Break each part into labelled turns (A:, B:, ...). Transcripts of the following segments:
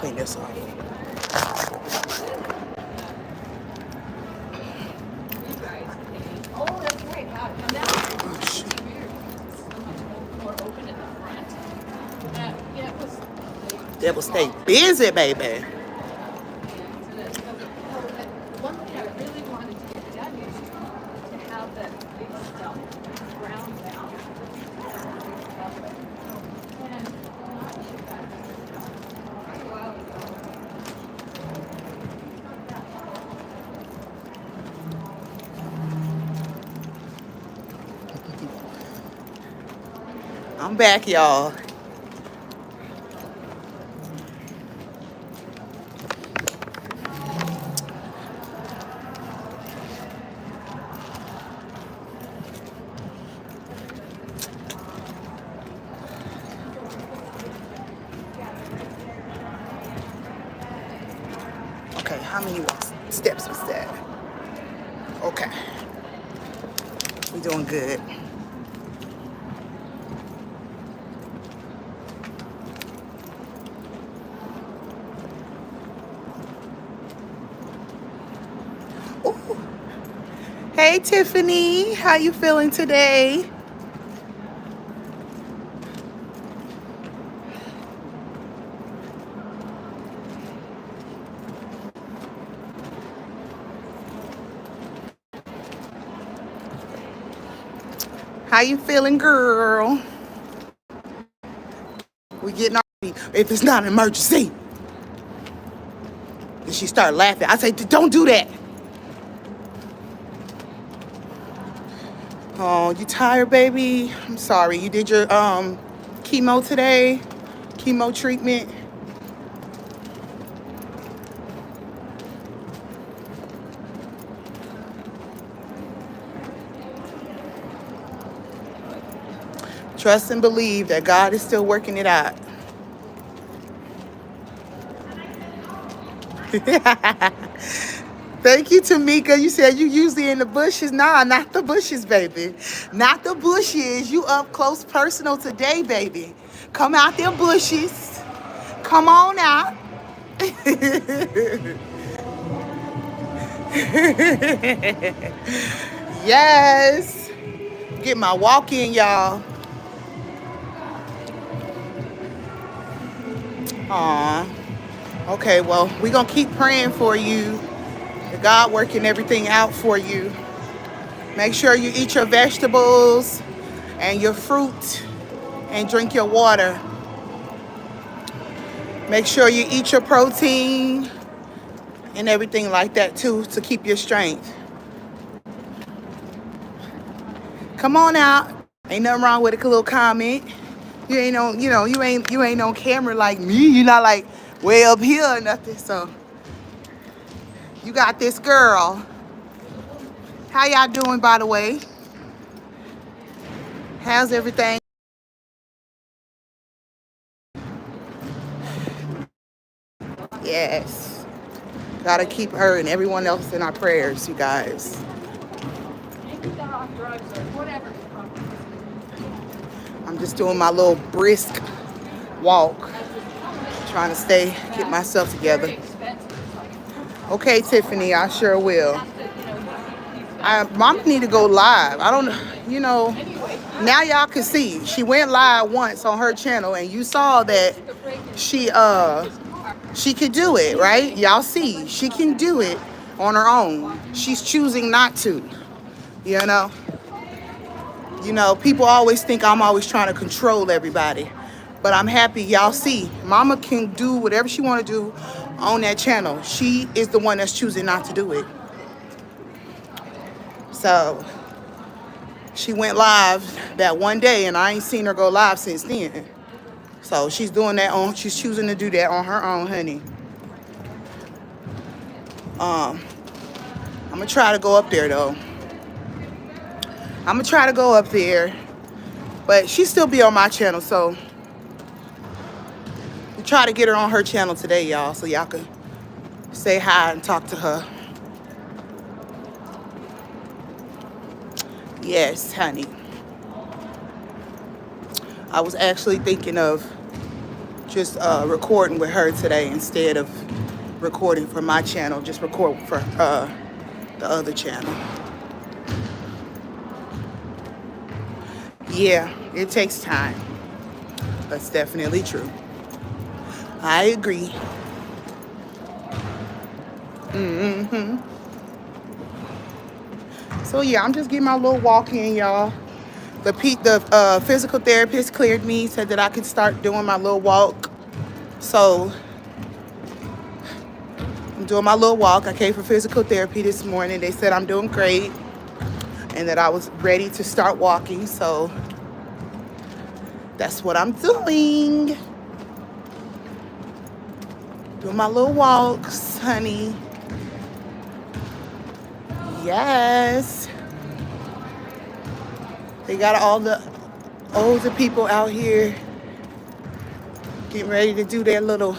A: clean this off. They will stay busy, baby.
B: One thing I really wanted to get done is to have that big stuff ground down.
A: I'm back, y'all. Okay, how many steps was that? Okay. We're doing good. Ooh. Hey, Tiffany. How you feeling today? How you feeling, girl? We getting off. If it's not an emergency. And she started laughing. I said, don't do that. Oh, you tired, baby? I'm sorry. You did your chemo today? Chemo treatment? Trust and believe that God is still working it out. Thank you, Tamika. You said you usually in the bushes. Nah, not the bushes, baby. Not the bushes. You up close personal today, baby. Come out there, bushes. Come on out. Yes. Get my walk in, y'all. Aw. Okay, well, we're going to keep praying for you. God working everything out for you. Make sure you eat your vegetables and your fruit and drink your water. Make sure you eat your protein and everything like that too to keep your strength. Come on out. Ain't nothing wrong with a little comment. You ain't on, you ain't on camera like me. You're not like way up here or nothing. So you got this, girl. How y'all doing, by the way? How's everything? Yes. Gotta keep her and everyone else in our prayers, you guys. I'm just doing my little brisk walk. Trying to get myself together. Okay, Tiffany, I sure will. Mom need to go live. I don't, now y'all can see. She went live once on her channel and you saw that she could do it, right? Y'all see, she can do it on her own. She's choosing not to, people always think I'm always trying to control everybody. But I'm happy y'all see. Mama can do whatever she want to do on that channel. She is the one that's choosing not to do it. So she went live that one day and I ain't seen her go live since then. So she's doing that she's choosing to do that on her own, honey. I'm gonna try to go up there though. But she still be on my channel, so we try to get her on her channel today, y'all, so y'all can say hi and talk to her. Yes, honey. I was actually thinking of just recording with her today instead of recording for my channel. Just record for the other channel. Yeah, it takes time. That's definitely true. I agree. So yeah, I'm just getting my little walk in, y'all. The physical therapist cleared me, said that I could start doing my little walk. So I'm doing my little walk. I came for physical therapy this morning. They said I'm doing great and that I was ready to start walking. So that's what I'm doing. Doing my little walks, honey. Yes. They got all the older people out here getting ready to do their little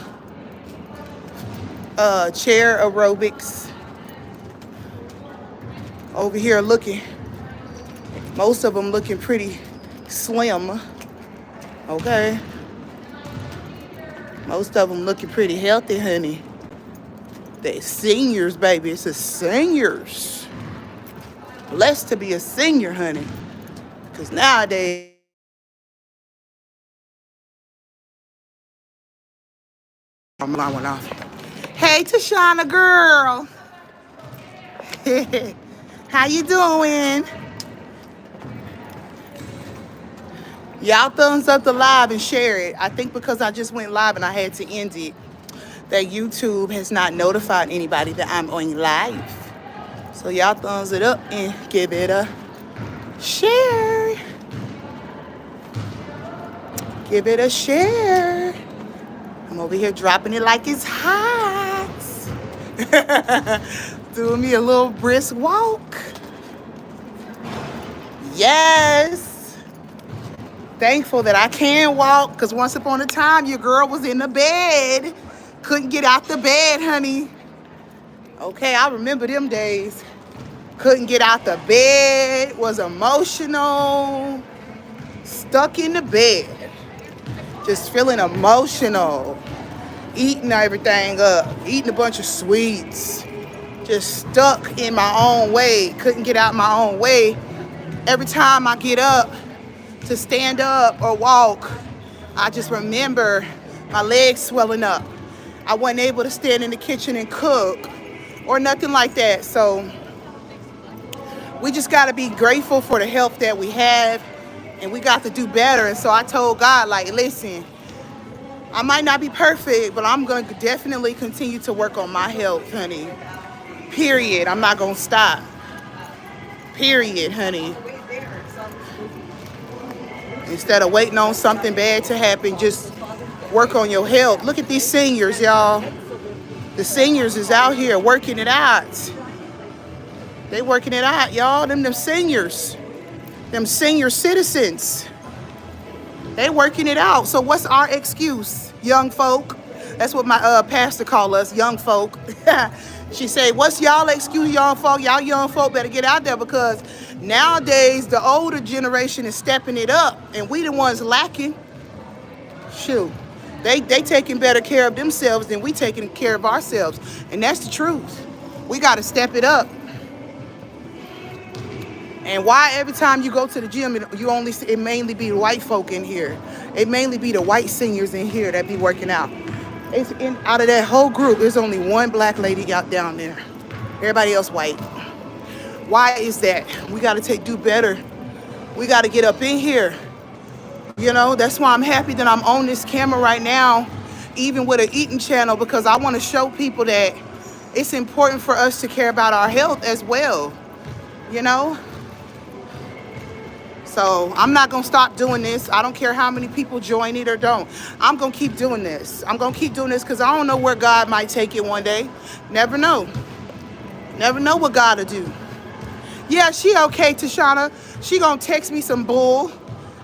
A: chair aerobics. Over here looking, most of them looking pretty slim. Okay. Most of them looking pretty healthy, honey. They seniors, baby. It's a seniors. Blessed to be a senior, honey. Because nowadays, I went off. Hey, Tashana, girl. How you doing? Y'all thumbs up the live and share it. I think because I just went live and I had to end it, that YouTube has not notified anybody that I'm on live. So y'all thumbs it up and give it a share. Give it a share. I'm over here dropping it like it's hot. Doing me a little brisk walk. Yes. Thankful that I can walk, because once upon a time, your girl was in the bed. Couldn't get out the bed, honey. Okay, I remember them days. Couldn't get out the bed, was emotional, stuck in the bed. Just feeling emotional. Eating everything up, eating a bunch of sweets. Just stuck in my own way, couldn't get out my own way. Every time I get up to stand up or walk, I just remember my legs swelling up. I wasn't able to stand in the kitchen and cook or nothing like that. So we just got to be grateful for the health that we have, and we got to do better. And so I told God, like, listen, I might not be perfect, but I'm going to definitely continue to work on my health, honey. Period. I'm not going to stop. Period, honey. Instead of waiting on something bad to happen, just work on your health. Look at these seniors, y'all. The seniors is out here working it out. They working it out, y'all. Them seniors. Them senior citizens. They working it out. So what's our excuse, young folk? That's what my pastor call us, young folk. She said, what's y'all excuse, young folk? Y'all young folk better get out there, because nowadays the older generation is stepping it up, and we the ones lacking. Shoot, they taking better care of themselves than we taking care of ourselves, and that's the truth. We got to step it up. And why every time you go to the gym, it mainly be the white folk in here. It mainly be the white seniors in here that be working out. Out of that whole group, there's only one black lady out down there. Everybody else white. Why is that? We got to do better. We got to get up in here. You know, that's why I'm happy that I'm on this camera right now, even with an eating channel, because I want to show people that it's important for us to care about our health as well. You know? So I'm not going to stop doing this. I don't care how many people join it or don't. I'm going to keep doing this. I'm going to keep doing this because I don't know where God might take it one day. Never know. Never know what God will do. Yeah, she okay, Tashana. She going to text me some bull.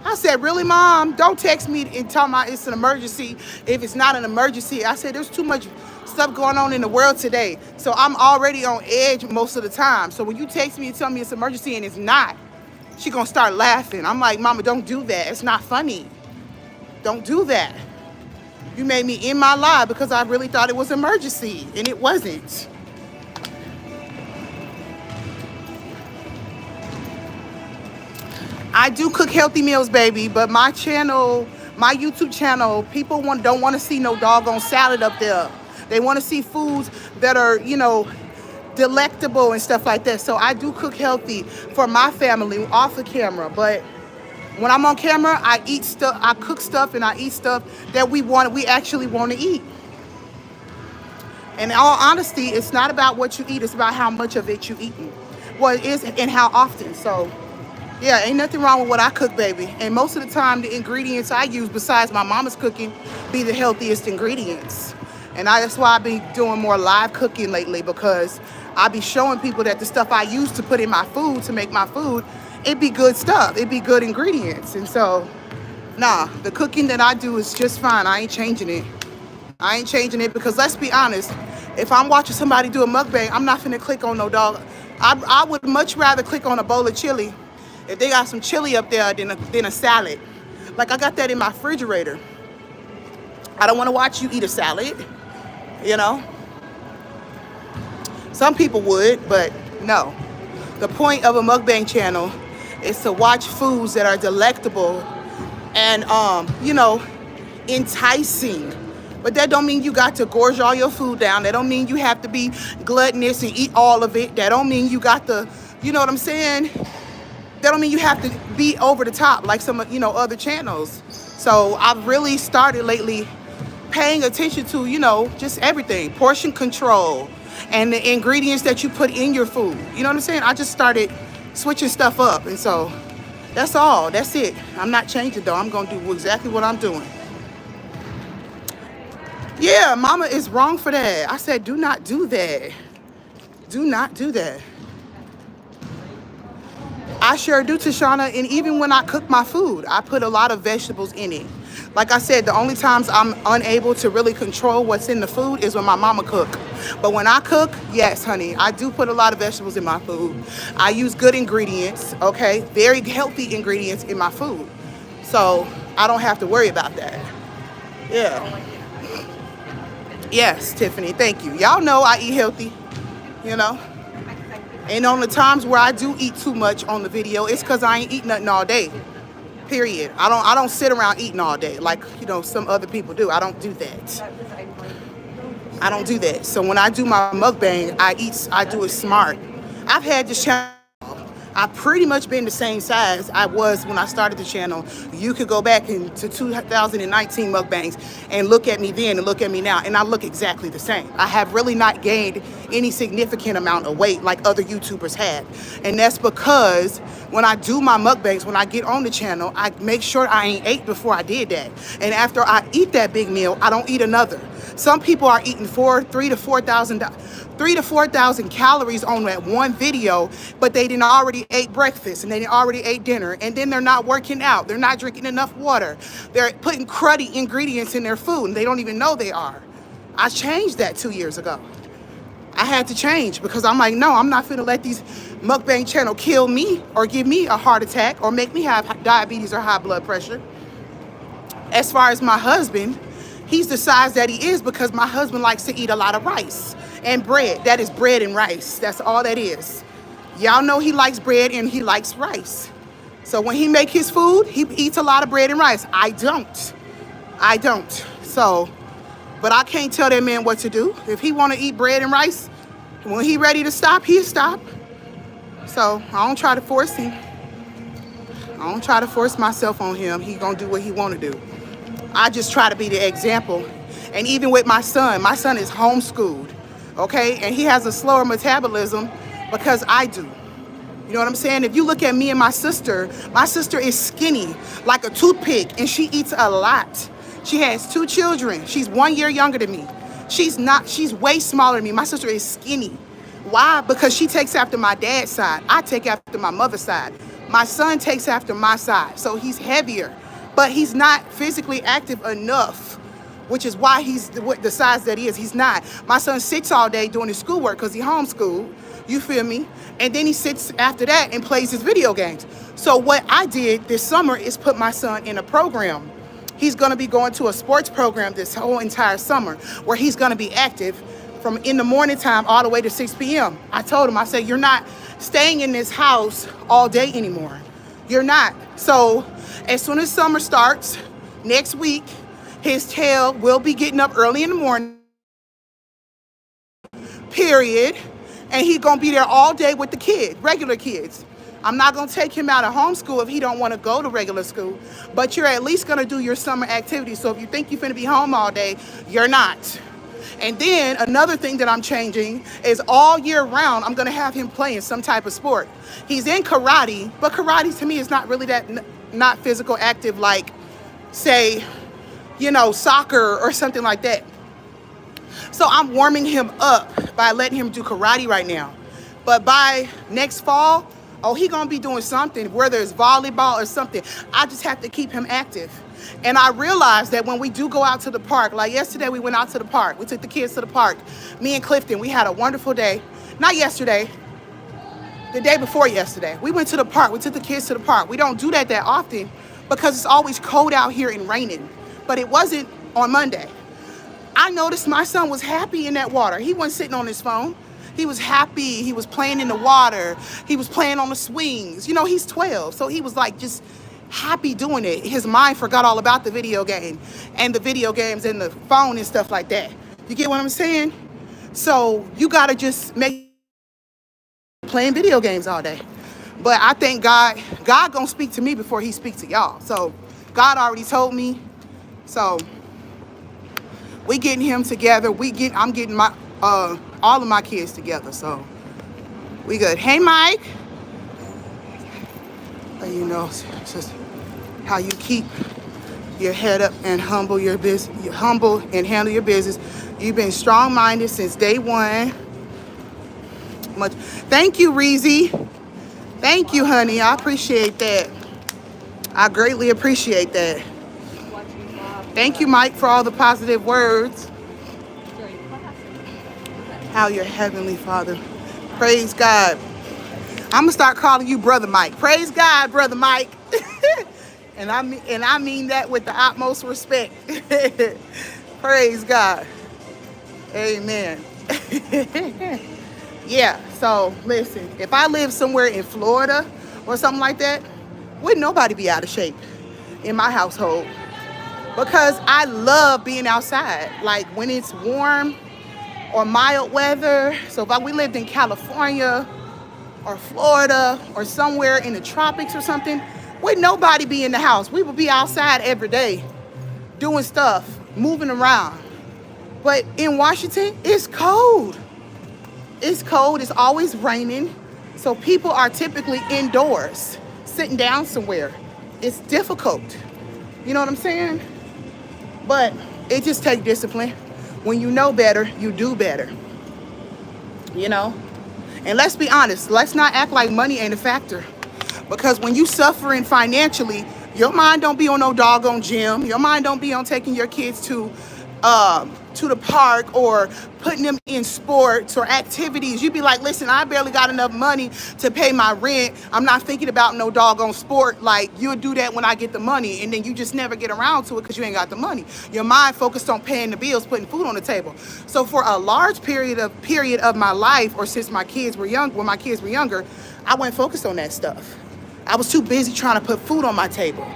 A: I said, really, Mom? Don't text me and tell me it's an emergency if it's not an emergency. I said, there's too much stuff going on in the world today. So I'm already on edge most of the time. So when you text me and tell me it's an emergency and it's not, she gonna start laughing. I'm like, Mama, don't do that. It's not funny. Don't do that. You made me end my live because I really thought it was an emergency, and it wasn't. I do cook healthy meals, baby, but my channel, my YouTube channel, people don't want to see no doggone salad up there. They want to see foods that are, you know, delectable and stuff like that. So I do cook healthy for my family off the camera, but when I'm on camera, I eat stuff, I cook stuff, and I eat stuff that we actually want to eat. In all honesty, it's not about what you eat, it's about how much of it you eating. Well, it is, and how often. So yeah, ain't nothing wrong with what I cook, baby. And most of the time, the ingredients I use, besides my mama's cooking, be the healthiest ingredients. And that's why I've been doing more live cooking lately, because I be showing people that the stuff I use to put in my food, to make my food, it be good stuff. It be good ingredients. And so, nah, the cooking that I do is just fine. I ain't changing it. I ain't changing it because, let's be honest, if I'm watching somebody do a mukbang, I'm not finna click on no dog. I would much rather click on a bowl of chili if they got some chili up there than a salad. Like, I got that in my refrigerator. I don't want to watch you eat a salad, you know? Some people would, but no. The point of a mukbang channel is to watch foods that are delectable and, you know, enticing. But that don't mean you got to gorge all your food down. That don't mean you have to be gluttonous and eat all of it. That don't mean you got to, you know what I'm saying? That don't mean you have to be over the top like some, you know, other channels. So I've really started lately paying attention to, you know, just everything. Portion control and the ingredients that you put in your food. You know what I'm saying? I just started switching stuff up. And so that's all. That's it. I'm not changing, though. I'm going to do exactly what I'm doing. Yeah, mama is wrong for that. I said, do not do that. Do not do that. I sure do, Tashana, and even when I cook my food, I put a lot of vegetables in it. Like I said, the only times I'm unable to really control what's in the food is when my mama cook. But when I cook, yes, honey, I do put a lot of vegetables in my food. I use good ingredients, okay? Very healthy ingredients in my food. So I don't have to worry about that. Yeah. Yes, Tiffany, thank you. Y'all know I eat healthy, you know? And on the times where I do eat too much on the video, it's because I ain't eating nothing all day. Period. I don't sit around eating all day like, you know, some other people do. I don't do that. I don't do that. So when I do my mukbang, I do it smart. I've had this channel. I've pretty much been the same size I was when I started the channel. You could go back into 2019 mukbangs and look at me then and look at me now, and I look exactly the same. I have really not gained any significant amount of weight like other YouTubers have. And that's because when I do my mukbangs, when I get on the channel, I make sure I ain't ate before I did that. And after I eat that big meal, I don't eat another. Some people are eating 3,000 to 4,000 calories on that one video, but they didn't already ate breakfast and they didn't already ate dinner, and then they're not working out. They're not drinking enough water. They're putting cruddy ingredients in their food and they don't even know they are. I changed that 2 years ago. I had to change because I'm like, no, I'm not finna let these mukbang channel kill me or give me a heart attack or make me have diabetes or high blood pressure. As far as my husband, he's the size that he is because my husband likes to eat a lot of rice and bread. That is bread and rice. That's all that is. Y'all know he likes bread and he likes rice. So when he make his food, he eats a lot of bread and rice. I don't. So, but I can't tell that man what to do. If he want to eat bread and rice, when he ready to stop, he'll stop. So I don't try to force him. I don't try to force myself on him. He gonna do what he want to do. I just try to be the example. And even with my son is homeschooled, okay? And he has a slower metabolism because I do. You know what I'm saying? If you look at me and my sister is skinny like a toothpick and she eats a lot. She has 2 children. She's 1 year younger than me. She's way smaller than me. My sister is skinny. Why? Because she takes after my dad's side. I take after my mother's side. My son takes after my side. So he's heavier, but he's not physically active enough, which is why he's the size that he is. He's not. My son sits all day doing his schoolwork because he homeschooled. You feel me? And then he sits after that and plays his video games. So what I did this summer is put my son in a program He's going to be going to a sports program this whole entire summer where he's going to be active from in the morning time all the way to 6 p.m. I told him, I said, you're not staying in this house all day anymore. You're not. So as soon as summer starts next week, his tail will be getting up early in the morning, period. And he's going to be there all day with the kids, regular kids. I'm not going to take him out of homeschool if he don't want to go to regular school, but you're at least going to do your summer activities. So if you think you're going to be home all day, you're not. And then another thing that I'm changing is all year round, I'm going to have him playing some type of sport. He's in karate, but karate to me is not really that not physical active like, say, you know, soccer or something like that. So I'm warming him up by letting him do karate right now. But by next fall, oh, he gonna be doing something, whether it's volleyball or something. I just have to keep him active. And I realized that when we do go out to the park, like yesterday we went out to the park. We took the kids to the park. Me and Clifton, we had a wonderful day. Not yesterday, the day before yesterday. We went to the park, we took the kids to the park. We don't do that often because it's always cold out here and raining. But it wasn't on Monday. I noticed my son was happy in that water. He wasn't sitting on his phone. He was happy. He was playing in the water. He was playing on the swings. You know, he's 12, so he was like just happy doing it. His mind forgot all about the video game and the video games and the phone and stuff like that. You get what I'm saying? So you gotta just make playing video games all day. But I think God gonna speak to me before he speaks to y'all. So God already told me. So we getting him together. I'm getting my all of my kids together. So we good. Hey, Mike. You know, it's just how you keep your head up and humble your business. You humble and handle your business. You've been strong-minded since day one. Thank you, Reezy. Thank you, honey. I appreciate that. I greatly appreciate that. Thank you, Mike, for all the positive words. How your heavenly Father. Praise God. I'm gonna start calling you Brother Mike. Praise God, Brother Mike. and I mean that with the utmost respect. Praise God. Amen. Yeah, so listen, if I live somewhere in Florida or something like that, wouldn't nobody be out of shape in my household. Because I love being outside. Like when it's warm or mild weather. So if we lived in California or Florida or somewhere in the tropics or something, would nobody be in the house. We would be outside every day doing stuff, moving around. But in Washington, it's cold. It's cold, it's always raining. So people are typically indoors, sitting down somewhere. It's difficult. You know what I'm saying? But it just takes discipline. When you know better, you do better. You know? And let's be honest, let's not act like money ain't a factor. Because when you suffering financially, your mind don't be on no doggone gym. Your mind don't be on taking your kids to the park or putting them in sports or activities. You be like, listen, I barely got enough money to pay my rent. I'm not thinking about no doggone sport. Like, you'll do that when I get the money, and then you just never get around to it because you ain't got the money. Your mind focused on paying the bills, putting food on the table. So for a large period of my life, or since my kids were young, when my kids were younger, I wasn't focused on that stuff. I was too busy trying to put food on my table.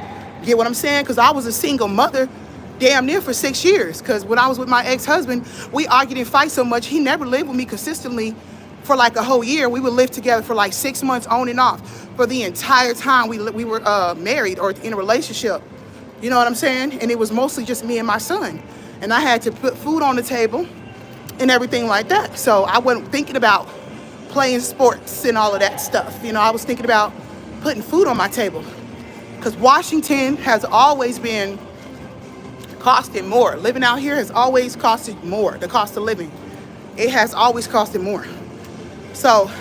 A: Get what I'm saying? Because I was a single mother damn near for 6 years. Because when I was with my ex-husband, we argued and fight so much. He never lived with me consistently for like a whole year. We would live together for like 6 months on and off for the entire time we were married or in a relationship. You know what I'm saying? And it was mostly just me and my son. And I had to put food on the table and everything like that. So I wasn't thinking about playing sports and all of that stuff. You know, I was thinking about putting food on my table. Because Washington has always been costing more. Living out here has always costed more, the cost of living. It has always costed more. So,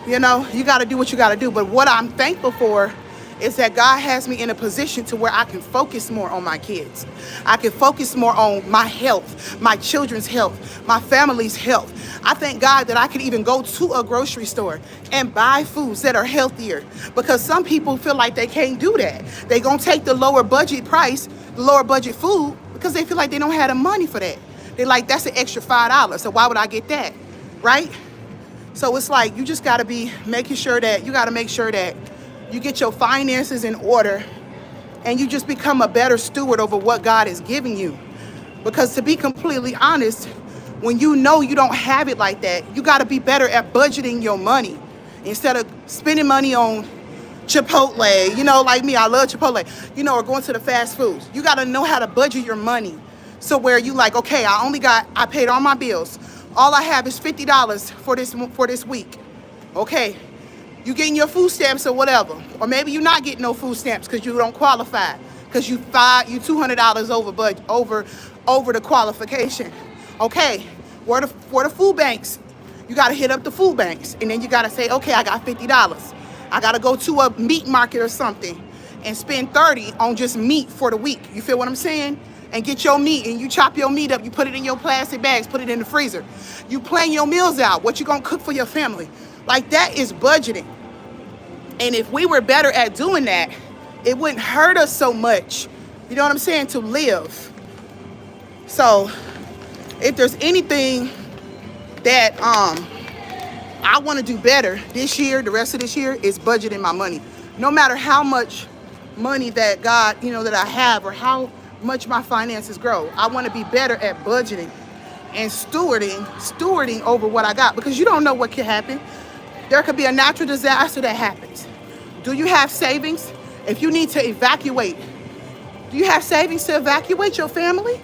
A: you know, you got to do what you got to do. But what I'm thankful for is that God has me in a position to where I can focus more on my kids. I can focus more on my health, my children's health, my family's health. I thank God that I can even go to a grocery store and buy foods that are healthier, because some people feel like they can't do that. They're going to take the lower budget price lower budget food because they feel like they don't have the money for that. They're like, that's an extra $5, so why would I get that, right? So it's like you just gotta be making sure that you gotta make sure that you get your finances in order and you just become a better steward over what God is giving you. Because to be completely honest, when you know you don't have it like that, you gotta be better at budgeting your money instead of spending money on Chipotle, you know, like me, I love Chipotle, you know, or going to the fast foods. You gotta know how to budget your money. So where you like, okay, I paid all my bills. All I have is $50 for this week. Okay, you getting your food stamps or whatever. Or maybe you're not getting no food stamps because you don't qualify. Because you $200 over budget, over the qualification. Okay, where the food banks? You gotta hit up the food banks. And then you gotta say, okay, I got $50. I gotta go to a meat market or something and spend $30 on just meat for the week. You feel what I'm saying? And get your meat and you chop your meat up, you put it in your plastic bags, put it in the freezer. You plan your meals out, what you gonna cook for your family. Like that is budgeting. And if we were better at doing that, it wouldn't hurt us so much, you know what I'm saying, to live. So if there's anything that I wanna do better this year, the rest of this year, is budgeting my money. No matter how much money that God, you know, that I have or how much my finances grow. I want to be better at budgeting and stewarding over what I got, because you don't know what could happen. There could be a natural disaster that happens. Do you have savings? If you need to evacuate, do you have savings to evacuate your family?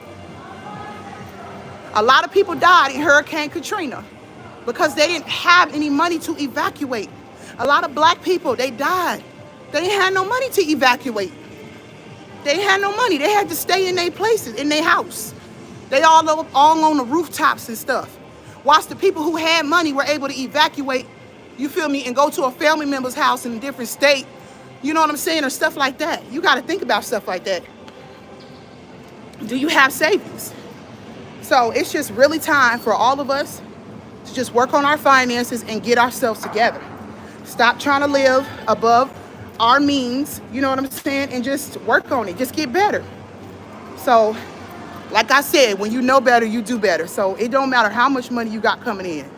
A: A lot of people died in Hurricane Katrina because they didn't have any money to evacuate. A lot of black people, they died. They didn't have no money to evacuate. They had no money. They had to stay in their places, in their house. They all on the rooftops and stuff. Whilst the people who had money were able to evacuate, you feel me, and go to a family member's house in a different state. You know what I'm saying? Or stuff like that. You got to think about stuff like that. Do you have savings? So it's just really time for all of us to just work on our finances and get ourselves together. Stop trying to live above our means, you know what I'm saying, and just work on it, just get better. So like I said, when you know better, you do better. So it don't matter how much money you got coming in.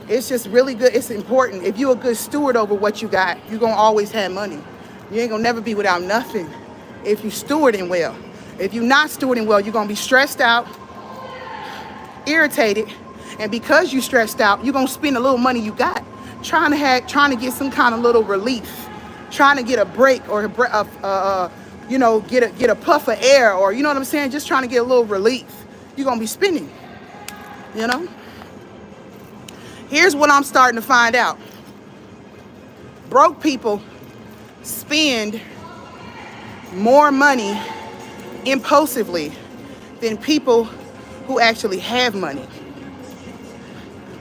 A: It's just really good. It's important. If you're a good steward over what you got, you're gonna always have money. You ain't gonna never be without nothing if you stewarding well. If you're not stewarding well, you're gonna be stressed out, irritated, and because you stressed out, you're gonna spend a little money you got trying to get some kind of little relief, trying to get a break or you know, get a puff of air, or you know what I'm saying, just trying to get a little relief. You're gonna be spending, you know. Here's what I'm starting to find out. Broke people spend more money impulsively than people who actually have money.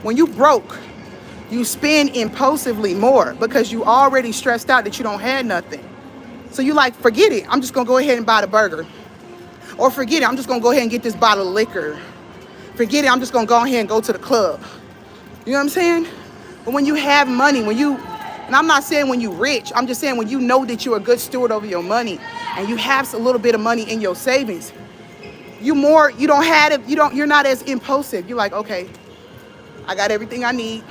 A: When you broke, you spend impulsively more because you already stressed out that you don't have nothing. So you like, forget it, I'm just gonna go ahead and buy the burger. Or forget it, I'm just gonna go ahead and get this bottle of liquor. Forget it, I'm just gonna go ahead and go to the club. You know what I'm saying? But when you have money, and I'm not saying when you're rich, I'm just saying when you know that you're a good steward over your money and you have a little bit of money in your savings, you're not as impulsive. You're like, okay, I got everything I need.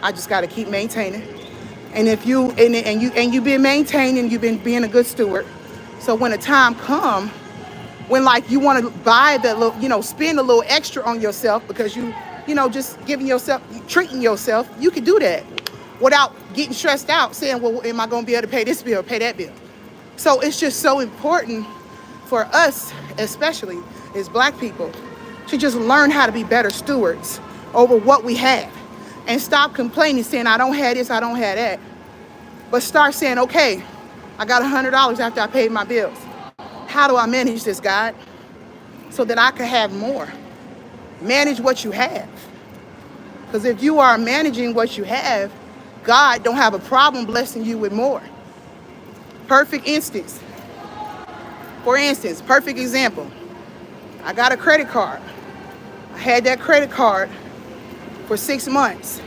A: I just got to keep maintaining. And if you've been maintaining, you've been being a good steward. So when the time come, when like you want to buy that little, you know, spend a little extra on yourself because you know, just treating yourself, you could do that without getting stressed out saying, well, am I going to be able to pay this bill or pay that bill? So it's just so important for us, especially as black people, to just learn how to be better stewards over what we have. And stop complaining, saying, I don't have this, I don't have that. But start saying, okay, I got $100 after I paid my bills. How do I manage this, God? So that I can have more. Manage what you have. Because if you are managing what you have, God don't have a problem blessing you with more. Perfect instance. For instance, perfect example. I got a credit card. I had that credit card for 6 months.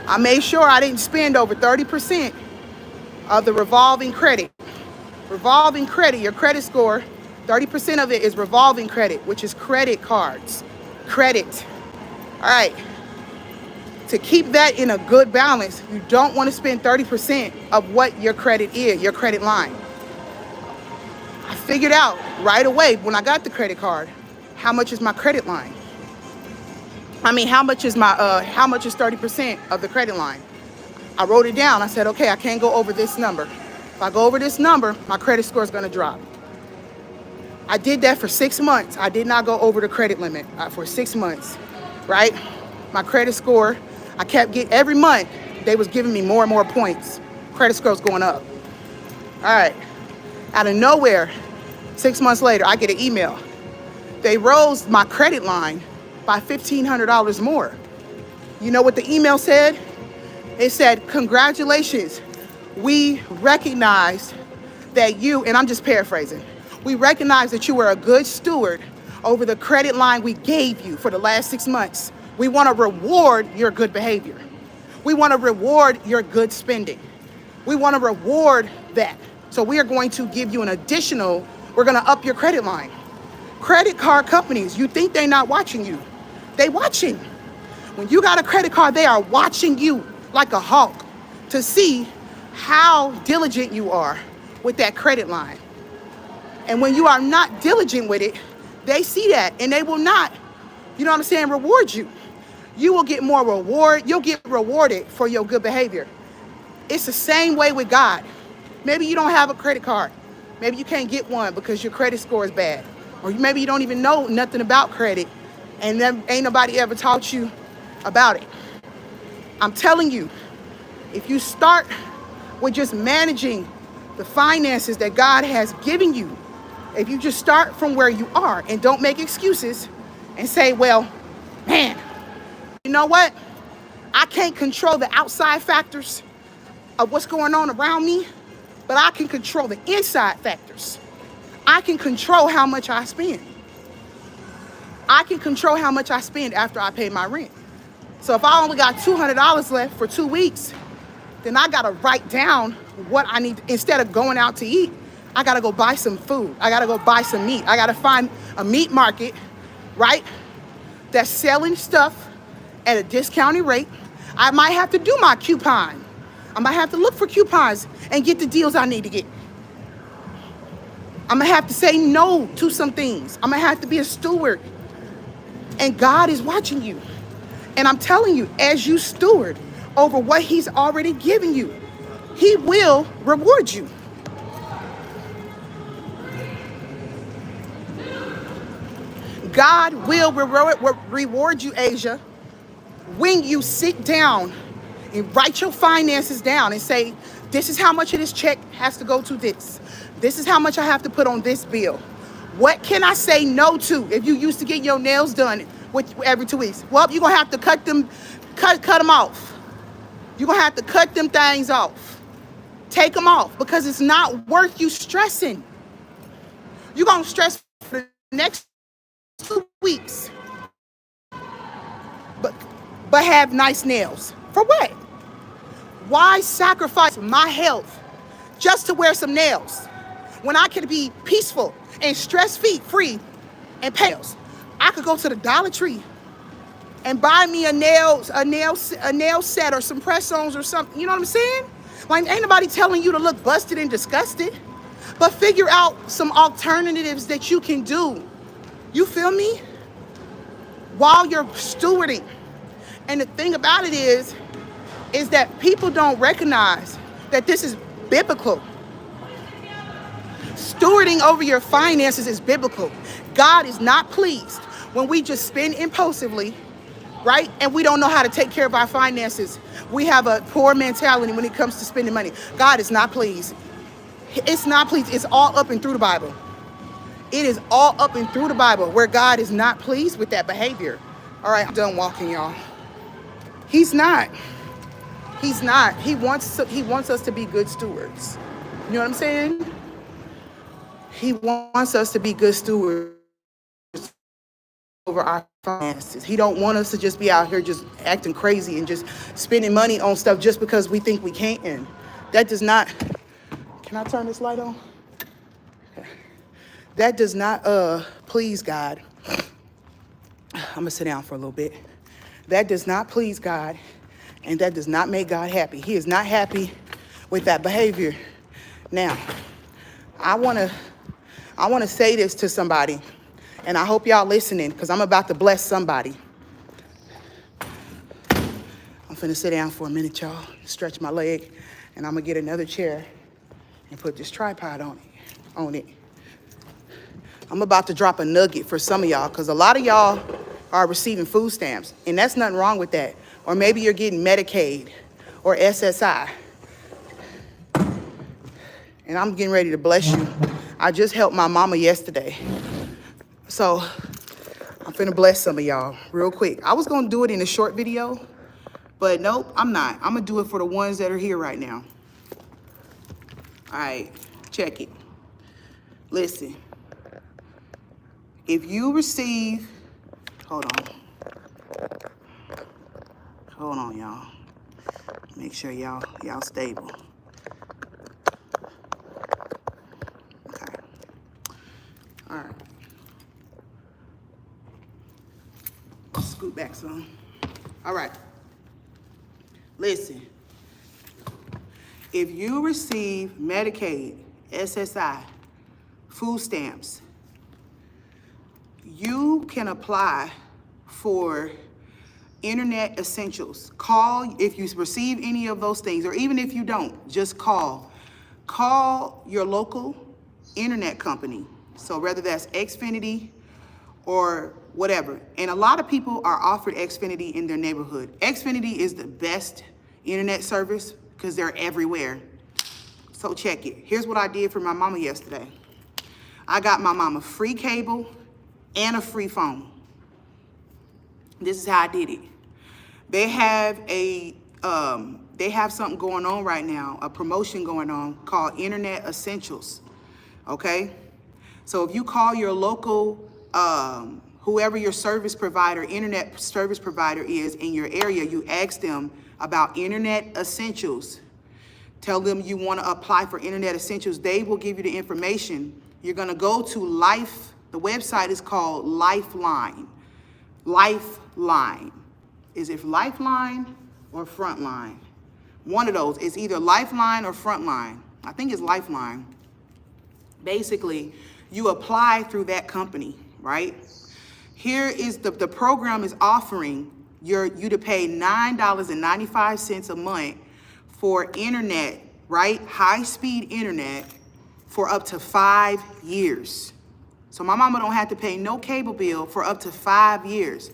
A: I made sure I didn't spend over 30% of the revolving credit. Revolving credit, your credit score 30% of it is revolving credit, which is credit cards. Credit. All right. To keep that in a good balance, you don't want to spend 30% of what your credit is, your credit line. I figured out right away when I got the credit card, how much is my credit line? I mean, how much is 30% of the credit line? I wrote it down. I said, okay, I can't go over this number. If I go over this number, my credit score is going to drop. I did that for 6 months. I did not go over the credit limit for 6 months, right? My credit score, I kept getting, every month, they was giving me more and more points. Credit score was going up. All right. Out of nowhere, 6 months later, I get an email. They rose my credit line by $1,500 more. You know what the email said? It said, congratulations. We recognize that you, and I'm just paraphrasing, we recognize that you were a good steward over the credit line we gave you for the last 6 months. We want to reward your good behavior. We want to reward your good spending. We want to reward that. So we are going to give you an additional, we're going to up your credit line. Credit card companies, you think they're not watching you. They watching. When you got a credit card, they are watching you like a hawk to see how diligent you are with that credit line. And when you are not diligent with it, they see that and they will not, you know what I'm saying, reward you. You will get more reward. You'll get rewarded for your good behavior. It's the same way with God. Maybe you don't have a credit card. Maybe you can't get one because your credit score is bad. Or maybe you don't even know nothing about credit and then ain't nobody ever taught you about it. I'm telling you, if you start with just managing the finances that God has given you, if you just start from where you are and don't make excuses and say, well, man, you know what? I can't control the outside factors of what's going on around me, but I can control the inside factors. I can control how much I spend. I can control how much I spend after I pay my rent. So if I only got $200 left for 2 weeks, then I gotta write down what I need. Instead of going out to eat, I gotta go buy some food. I gotta go buy some meat. I gotta find a meat market, right, that's selling stuff at a discounted rate. I might have to do my coupon. I might have to look for coupons and get the deals I need to get. I'm gonna have to say no to some things. I'm gonna have to be a steward. And God is watching you. And I'm telling you, as you steward over what he's already given you, he will reward you. God will reward you, Asia, when you sit down and write your finances down and say, this is how much of this check has to go to this. This is how much I have to put on this bill. What can I say no to if you used to get your nails done every 2 weeks? Well, you're going to have to cut them off. You're going to have to cut them things off. Take them off because it's not worth you stressing. You're going to stress for the next 2 weeks. But have nice nails. For what? Why sacrifice my health just to wear some nails when I could be peaceful and stress-free and pay nails? I could go to the Dollar Tree and buy me a nail set or some press-ons or something. You know what I'm saying? Like, ain't nobody telling you to look busted and disgusted, but figure out some alternatives that you can do. You feel me? While you're stewarding. And the thing about it is that people don't recognize that this is biblical. Stewarding over your finances is biblical. God is not pleased when we just spend impulsively, right? And we don't know how to take care of our finances. We have a poor mentality when it comes to spending money. God is not pleased. It's not pleased. It's all up and through the Bible. It is all up and through the Bible where God is not pleased with that behavior. All right, I'm done walking, y'all. He's not. He's not. He wants us to be good stewards. You know what I'm saying? He wants us to be good stewards over our finances. He don't want us to just be out here just acting crazy and just spending money on stuff just because we think we can. That does not. Can I turn this light on? Okay. That does not please God. I'm gonna sit down for a little bit. That does not please God, and that does not make God happy. He is not happy with that behavior. Now, I wanna say this to somebody, and I hope y'all listening, because I'm about to bless somebody. I'm finna sit down for a minute, y'all, stretch my leg, and I'm gonna get another chair and put this tripod on it. I'm about to drop a nugget for some of y'all, because a lot of y'all are receiving food stamps, and that's nothing wrong with that. Or maybe you're getting Medicaid or SSI. And I'm getting ready to bless you. I just helped my mama yesterday. So I'm finna bless some of y'all real quick. I was gonna do it in a short video, but nope, I'm not. I'm gonna do it for the ones that are here right now. All right, check it. Listen, if you receive, hold on, y'all. Make sure y'all stable. Okay. All right. Scoot back some. All right. Listen. If you receive Medicaid, SSI, food stamps, you can apply for internet essentials. Call if you receive any of those things, or even if you don't, just call. Call your local internet company. So whether that's Xfinity or whatever. And a lot of people are offered Xfinity in their neighborhood. Xfinity is the best internet service because they're everywhere. So check it. Here's what I did for my mama yesterday. I got my mama free cable and a free phone. This is how I did it. They have something going on right now, a promotion going on called Internet Essentials, okay? So if you call your local, whoever your service provider, internet service provider is in your area, you ask them about Internet Essentials. Tell them you want to apply for Internet Essentials. They will give you the information. You're going to go to Life. The website is called Lifeline. Lifeline. Is it Lifeline or Frontline? One of those. It's either Lifeline or Frontline. I think it's Lifeline. Basically, you apply through that company, right? Here is the program is offering you to pay $9.95 a month for internet, right? High-speed internet for up to 5 years. So my mama don't have to pay no cable bill for up to 5 years,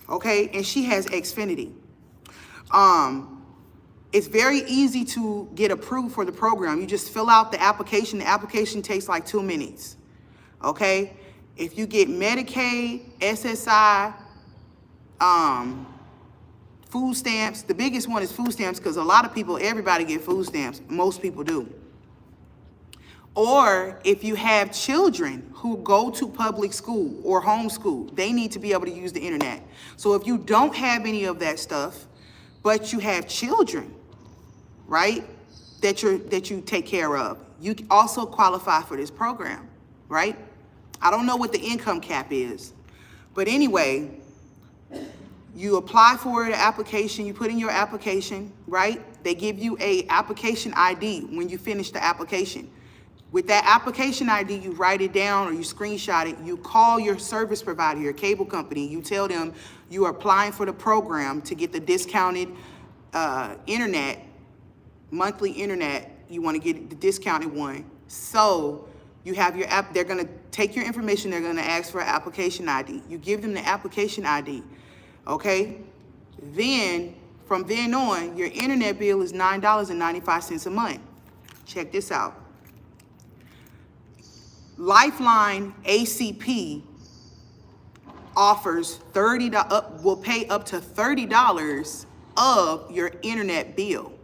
A: okay? And she has Xfinity. It's very easy to get approved for the program. You just fill out the application. The application takes like 2 minutes, okay? If you get Medicaid, SSI, food stamps, the biggest one is food stamps because a lot of people, everybody get food stamps. Most people do. Or if you have children who go to public school or homeschool, they need to be able to use the internet. So if you don't have any of that stuff, but you have children, right, that you take care of, you also qualify for this program, right? I don't know what the income cap is, but anyway, you apply for the application, you put in your application, right? They give you a application ID when you finish the application. With that application ID, you write it down or you screenshot it, you call your service provider, your cable company, you tell them you are applying for the program to get the discounted internet, monthly internet, you want to get the discounted one. So you have your app, they're going to take your information, they're going to ask for an application ID. You give them the application ID, okay? Then, from then on, your internet bill is $9.95 a month. Check this out. Lifeline ACP offers will pay up to $30 of your internet bill.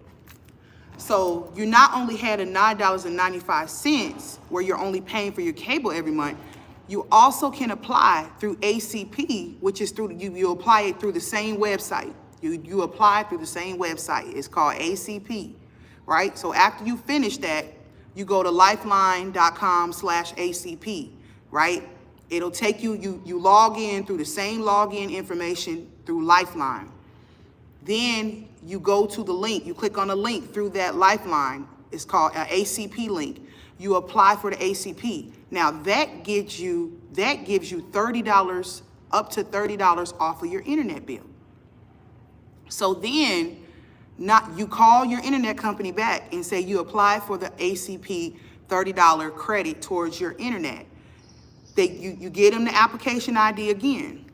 A: So you not only had a $9.95 where you're only paying for your cable every month, you also can apply through ACP, which is through, you apply it through the same website. You apply through the same website. It's called ACP, right? So after you finish that, you go to lifeline.com/ACP. right? It'll take you, you log in through the same login information through Lifeline. Then you go to the link, you click on the link through that Lifeline. It's called an ACP link. You apply for the ACP. Now that gives you $30, up to $30 off of your internet bill. So then you call your internet company back and say you apply for the ACP $30 credit towards your internet. You get them the application ID again.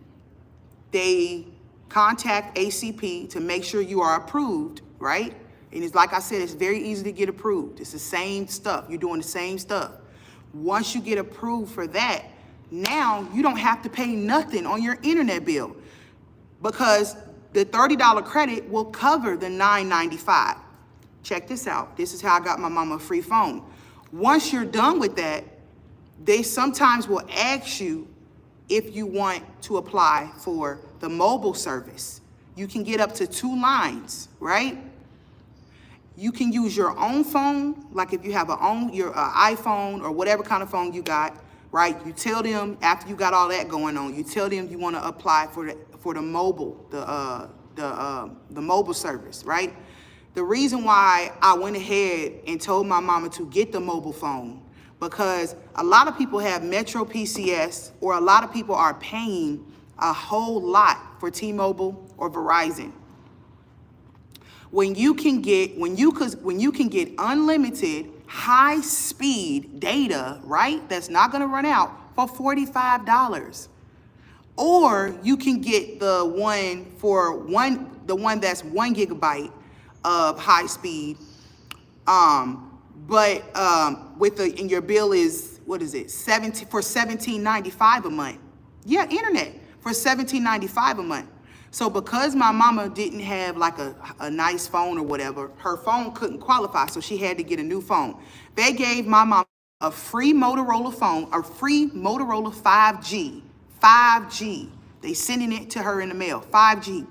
A: They contact ACP to make sure you are approved, right? And it's like I said, it's very easy to get approved. It's the same stuff. You're doing the same stuff. Once you get approved for that, now you don't have to pay nothing on your internet bill because the $30 credit will cover the $9.95. Check this out. This is how I got my mama a free phone. Once you're done with that, they sometimes will ask you if you want to apply for the mobile service. You can get up to 2 lines, right? You can use your own phone, like if you have your iPhone or whatever kind of phone you got, right? You tell them after you got all that going on, you tell them you want to apply for the mobile, the mobile service, right? The reason why I went ahead and told my mama to get the mobile phone, because a lot of people have Metro PCS, or a lot of people are paying a whole lot for T-Mobile or Verizon. When you can get unlimited high-speed data, right? That's not gonna run out for $45. Or you can get the one that's 1 gigabyte of high speed, and your bill is, what is it, $17.95 a month. Yeah, internet for $17.95 a month. So because my mama didn't have like a nice phone or whatever, her phone couldn't qualify, so she had to get a new phone. They gave my mama a free Motorola phone, a free Motorola 5G. They sending it to her in the mail, 5G.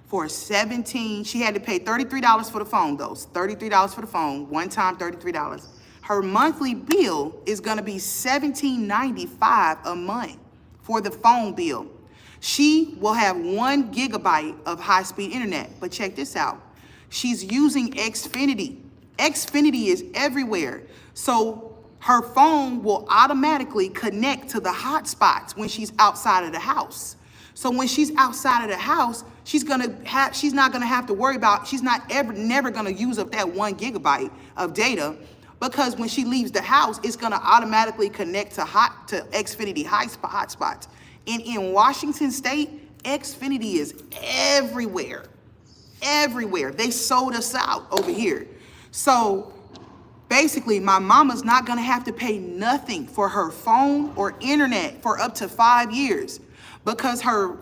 A: For she had to pay $33 for the phone, though. $33 for the phone, one time $33. Her monthly bill is gonna be $17.95 a month for the phone bill. She will have 1 gigabyte of high-speed internet, but check this out. She's using Xfinity. Xfinity is everywhere. So her phone will automatically connect to the hotspots when she's outside of the house. So when she's outside of the house, she's not gonna have to worry about, she's never gonna use up that 1 gigabyte of data, because when she leaves the house, it's gonna automatically connect to Xfinity hotspots. And in Washington State, Xfinity is everywhere, everywhere. They sold us out over here. So basically, my mama's not gonna have to pay nothing for her phone or internet for up to 5 years, because her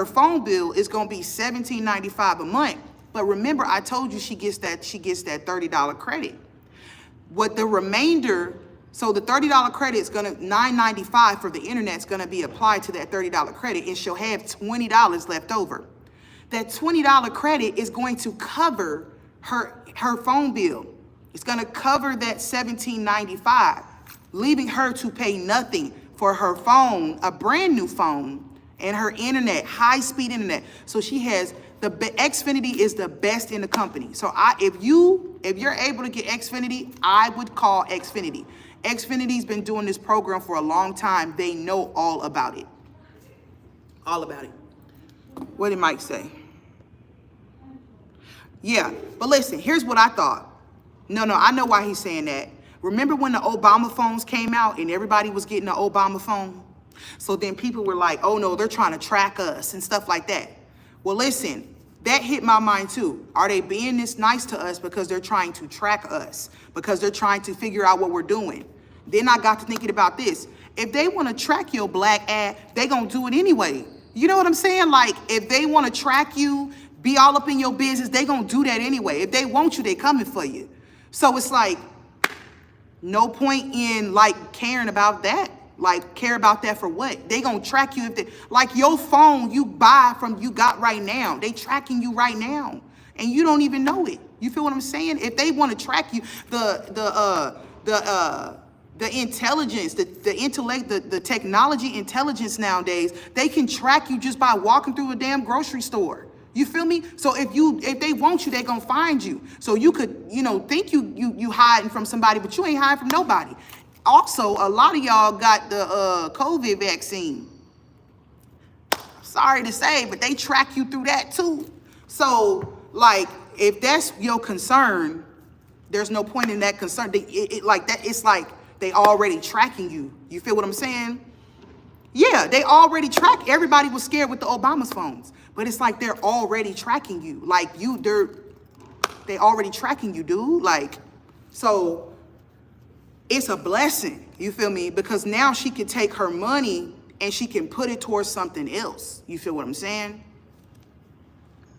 A: phone bill is gonna be $17.95 a month. But remember, I told you she gets that $30 credit. What the remainder, so the $30 credit is gonna, $9.95 for the internet's gonna be applied to that $30 credit, and she'll have $20 left over. That $20 credit is going to cover her phone bill. It's gonna cover that $17.95, leaving her to pay nothing for her phone, a brand new phone, and her internet, high-speed internet. So she has Xfinity is the best in the company. So if you're able to get Xfinity, I would call Xfinity. Xfinity's been doing this program for a long time. They know all about it. All about it. What did Mike say? Yeah, but listen, here's what I thought. No, I know why he's saying that. Remember when the Obama phones came out and everybody was getting an Obama phone? So then people were like, oh no, they're trying to track us and stuff like that. Well, listen, that hit my mind too. Are they being this nice to us because they're trying to track us? Because they're trying to figure out what we're doing? Then I got to thinking about this. If they want to track your black ad, they gonna do it anyway. You know what I'm saying? Like, if they want to track you, be all up in your business, they gonna do that anyway. If they want you, they coming for you. So it's like, no point in like caring about that. Like, care about that for what? They gonna track you if they, like your phone you got right now. They tracking you right now, and you don't even know it. You feel what I'm saying? If they want to track you, The intelligence, the intellect, the technology intelligence nowadays, they can track you just by walking through a damn grocery store. You feel me? So if they want you, they gonna find you. So you could, think you hiding from somebody, but you ain't hiding from nobody. Also, a lot of y'all got the COVID vaccine. Sorry to say, but they track you through that too. So, like, if that's your concern, there's no point in that concern. It's like they already tracking you. You feel what I'm saying? Yeah, they already track. Everybody was scared with the Obama's phones, but it's like they're already tracking you. Like they already tracking you, dude. Like, so it's a blessing. You feel me? Because now she can take her money and she can put it towards something else. You feel what I'm saying?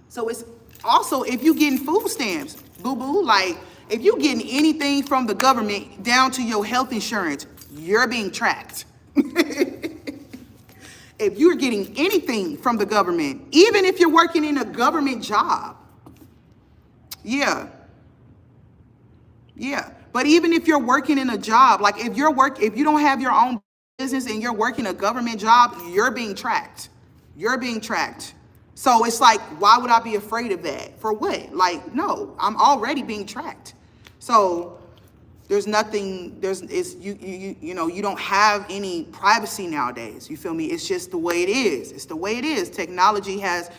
A: So it's also, if you getting food stamps, boo-boo, like if you getting anything from the government down to your health insurance, you're being tracked. If you're getting anything from the government, even if you're working in a government job, yeah. But even if you're working in a job, like if you don't have your own business and you're working a government job, you're being tracked. You're being tracked. So it's like, why would I be afraid of that? For what? Like, no, I'm already being tracked. So there's nothing, you don't have any privacy nowadays. You feel me? It's just the way it is. It's the way it is. Technology has,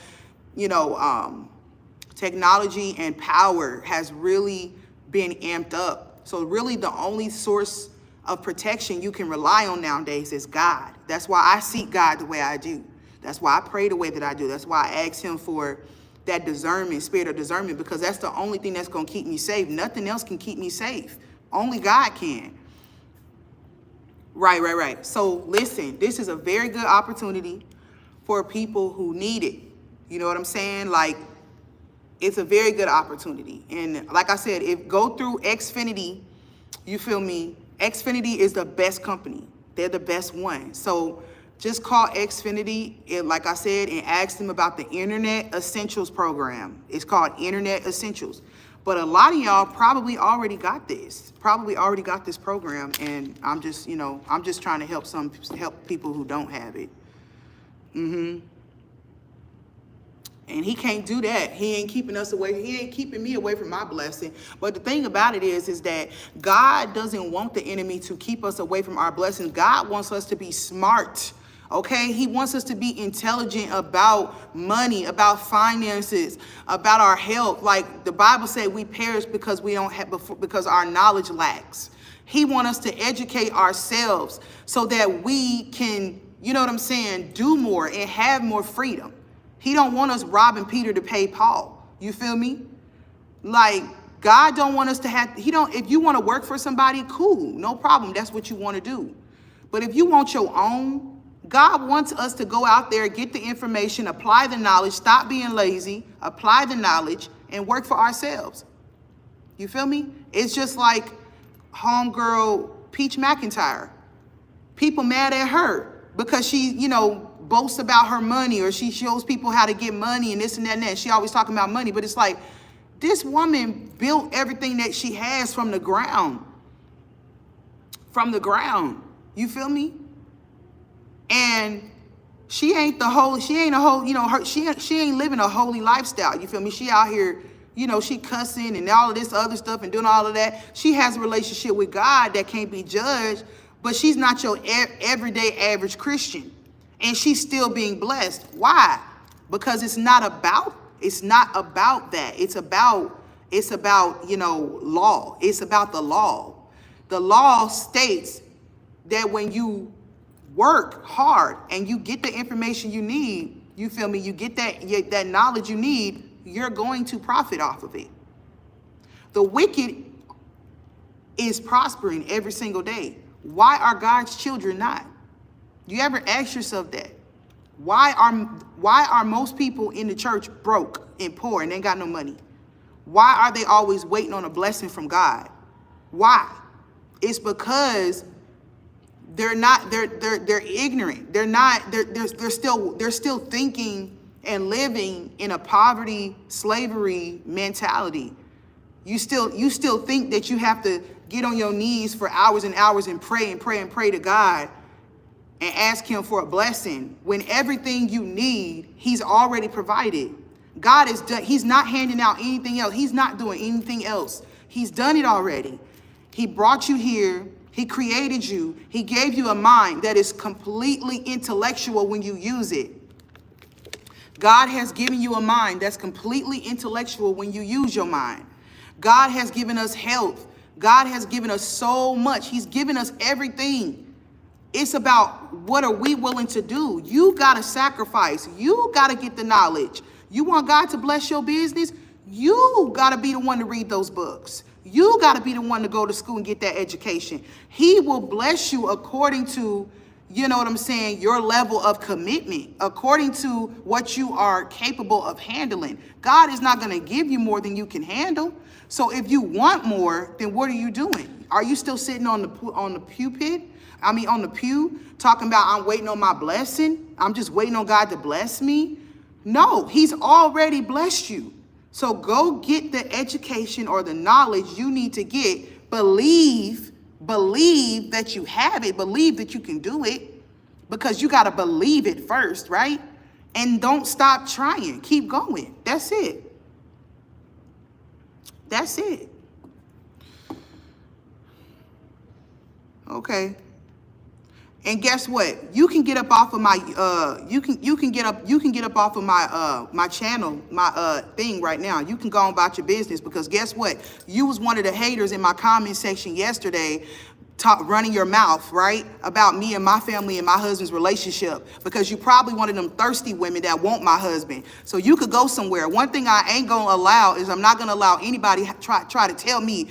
A: technology and power has really been amped up. So really the only source of protection you can rely on nowadays is God. That's why I seek God the way I do. That's why I pray the way that I do. That's why I ask him for that discernment, spirit of discernment, because that's the only thing that's going to keep me safe. Nothing else can keep me safe. Only God can. Right. So listen, this is a very good opportunity for people who need it. You know what I'm saying? Like, it's a very good opportunity. And like I said, go through Xfinity, you feel me? Xfinity is the best company. They're the best one. So just call Xfinity, like I said, and ask them about the Internet Essentials program. It's called Internet Essentials. But a lot of y'all probably already got this. Program, and I'm just trying to help people who don't have it. And he can't do that. He ain't keeping us away. He ain't keeping me away from my blessing. But the thing about it is that God doesn't want the enemy to keep us away from our blessings. God wants us to be smart. Okay, he wants us to be intelligent about money, about finances, about our health. Like the Bible said, we perish because we don't have, because our knowledge lacks. He wants us to educate ourselves so that we can, do more and have more freedom. He don't want us robbing Peter to pay Paul. You feel me? Like, God don't want us to have, if you want to work for somebody, cool, no problem. That's what you want to do. But if you want your own, God wants us to go out there, get the information, apply the knowledge, stop being lazy, apply the knowledge, and work for ourselves. You feel me? It's just like homegirl Peach McIntyre. People mad at her because she, boasts about her money, or she shows people how to get money and this and that and that. She always talking about money, but it's like, this woman built everything that she has from the ground. You feel me? And she ain't living a holy lifestyle. You feel me? She out here, she cussing and all of this other stuff and doing all of that. She has a relationship with God that can't be judged, but she's not your everyday average Christian. And she's still being blessed. Why? Because it's not about that. It's about, law. It's about the law. The law states that when you work hard and you get the information you need, you feel me? You get that knowledge you need, you're going to profit off of it. The wicked is prospering every single day. Why are God's children not? You ever ask yourself that? Why are most people in the church broke and poor and they ain't got no money? Why are they always waiting on a blessing from God? Why? It's because they're ignorant. They're still thinking and living in a poverty, slavery mentality. You still think that you have to get on your knees for hours and hours and pray and pray and pray to God and ask him for a blessing when everything you need, he's already provided. God is done. He's not handing out anything else. He's not doing anything else. He's done it already. He brought you here. He created you. He gave you a mind that is completely intellectual when you use it. God has given you a mind that's completely intellectual when you use your mind. God has given us health. God has given us so much. He's given us everything. It's about what are we willing to do? You got to sacrifice. You got to get the knowledge. You want God to bless your business? You got to be the one to read those books. You got to be the one to go to school and get that education. He will bless you according to, you know what I'm saying, your level of commitment, according to what you are capable of handling. God is not going to give you more than you can handle. So if you want more, then what are you doing? Are you still sitting on the pew, talking about I'm waiting on my blessing? I'm just waiting on God to bless me? No, he's already blessed you. So go get the education or the knowledge you need to get. Believe that you have it. Believe that you can do it, because you got to believe it first, right? And don't stop trying. Keep going. That's it. That's it. Okay. And guess what? You can get up off of my you can get up off of my my channel, my thing right now. You can go on about your business, because guess what? You was one of the haters in my comment section yesterday, running your mouth, right, about me and my family and my husband's relationship, because you probably one of them thirsty women that want my husband. So you could go somewhere. One thing I ain't gonna allow is I'm not gonna allow anybody try to tell me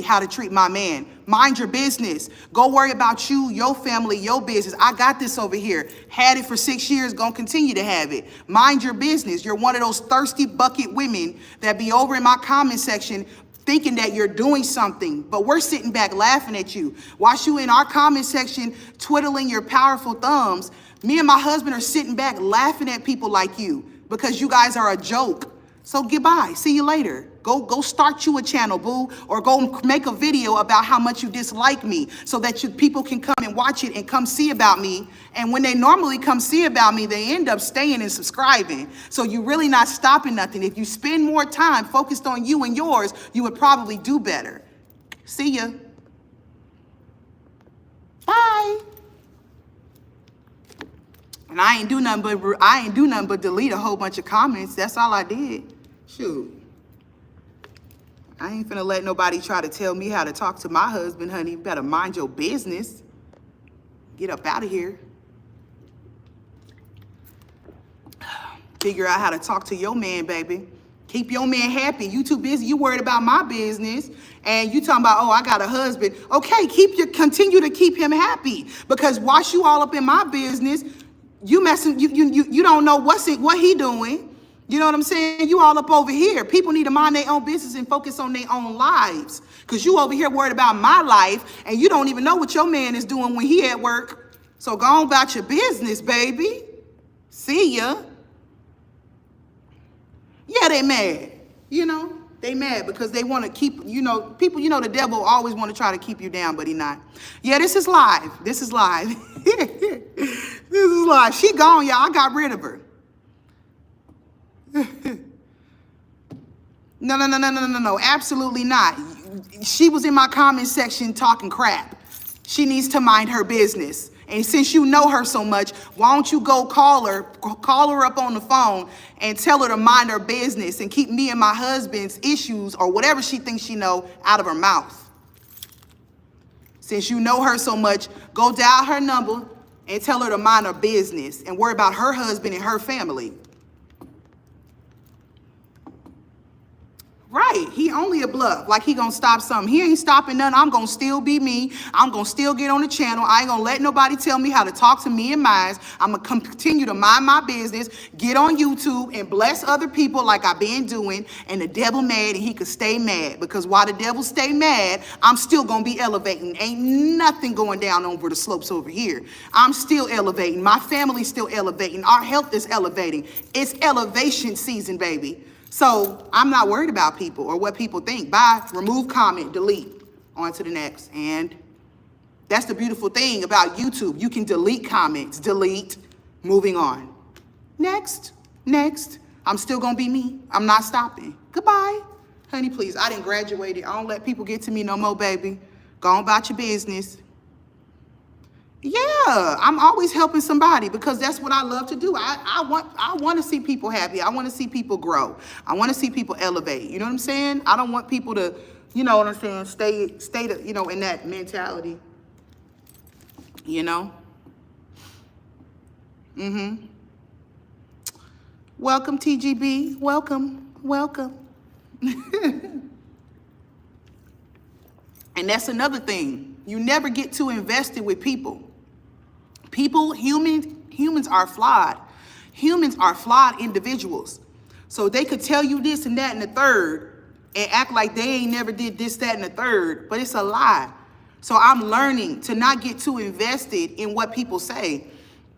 A: how to treat my man. Mind your business. Go worry about you, your family, your business. I got this over here. Had it for 6 years, gonna continue to have it. Mind your business. You're one of those thirsty bucket women that be over in my comment section thinking that you're doing something, but we're sitting back laughing at you. Whilst you in our comment section twiddling your powerful thumbs, me and my husband are sitting back laughing at people like you, because you guys are a joke. So goodbye. See you later. Go start you a channel, boo, or go make a video about how much you dislike me, so that people can come and watch it and come see about me. And when they normally come see about me, they end up staying and subscribing. So you're really not stopping nothing. If you spend more time focused on you and yours, you would probably do better. See ya. Bye. And I ain't do nothing but delete a whole bunch of comments. That's all I did. Shoot. I ain't finna let nobody try to tell me how to talk to my husband, honey. You better mind your business. Get up out of here. Figure out how to talk to your man, baby. Keep your man happy. You too busy. You worried about my business. And you talking about, oh, I got a husband. Okay, continue to keep him happy. Because whilst you all up in my business, you don't know what he doing. You know what I'm saying? You all up over here. People need to mind their own business and focus on their own lives. Because you over here worried about my life, and you don't even know what your man is doing when he at work. So go on about your business, baby. See ya. Yeah, they mad. You know, they mad because they want to keep, people, the devil always want to try to keep you down, but he not. Yeah, this is live. This is live. This is live. She gone, y'all. I got rid of her. No, absolutely not. She was in my comment section talking crap. She needs to mind her business. And since you know her so much, why don't you go call her up on the phone and tell her to mind her business and keep me and my husband's issues or whatever she thinks she know out of her mouth. Since you know her so much, go dial her number and tell her to mind her business and worry about her husband and her family. Right, he only a bluff, like he gonna stop something. He ain't stopping nothing. I'm gonna still be me. I'm gonna still get on the channel. I ain't gonna let nobody tell me how to talk to me and mine. I'm gonna continue to mind my business, get on YouTube and bless other people like I've been doing, and the devil mad and he could stay mad, because while the devil stay mad, I'm still gonna be elevating. Ain't nothing going down over the slopes over here. I'm still elevating. My family's still elevating. Our health is elevating. It's elevation season, baby. So I'm not worried about people or what people think. Bye, remove, comment, delete. On to the next. And that's the beautiful thing about YouTube. You can delete comments, delete, moving on. Next, next. I'm still gonna be me. I'm not stopping. Goodbye. Honey, please, I didn't graduate it. I don't let people get to me no more, baby. Go on about your business. Yeah, I'm always helping somebody because that's what I love to do. I want to see people happy. I want to see people grow. I want to see people elevate. You know what I'm saying? I don't want people to, you know what I'm saying, stay you know, in that mentality. You know? Mm-hmm. Welcome, TGB. Welcome, welcome. And that's another thing. You never get too invested with people. Humans are flawed. Humans are flawed individuals. So they could tell you this and that and the third and act like they ain't never did this, that, and the third, but it's a lie. So I'm learning to not get too invested in what people say.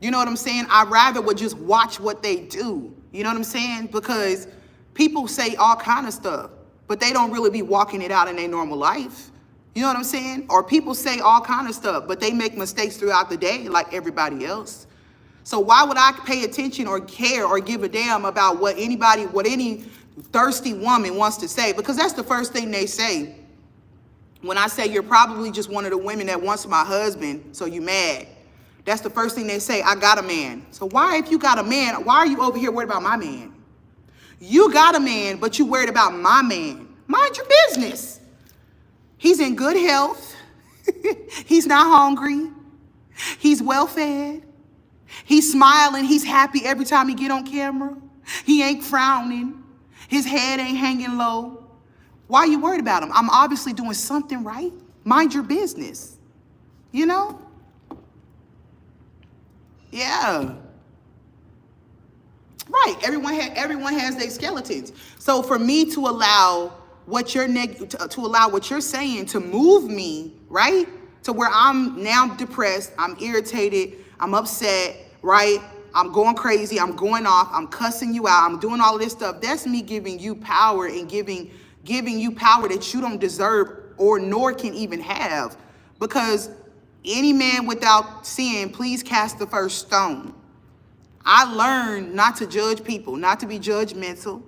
A: You know what I'm saying? I rather would just watch what they do. You know what I'm saying? Because people say all kind of stuff, but they don't really be walking it out in their normal life. You know what I'm saying? Or people say all kind of stuff, but they make mistakes throughout the day like everybody else. So why would I pay attention or care or give a damn about what any thirsty woman wants to say? Because that's the first thing they say. When I say you're probably just one of the women that wants my husband, so you mad. That's the first thing they say, I got a man. So why, if you got a man, why are you over here worried about my man? You got a man, but you worried about my man. Mind your business. He's in good health. He's not hungry. He's well fed. He's smiling. He's happy every time he get on camera. He ain't frowning. His head ain't hanging low. Why are you worried about him? I'm obviously doing something right. Mind your business. You know? Yeah. Right. Everyone has their skeletons. So for me to allow what you're saying to move me, right? To where I'm now depressed, I'm irritated, I'm upset, right? I'm going crazy, I'm going off, I'm cussing you out, I'm doing all of this stuff. That's me giving you power and giving you power that you don't deserve or nor can even have. Because any man without sin, please cast the first stone. I learned not to judge people, not to be judgmental.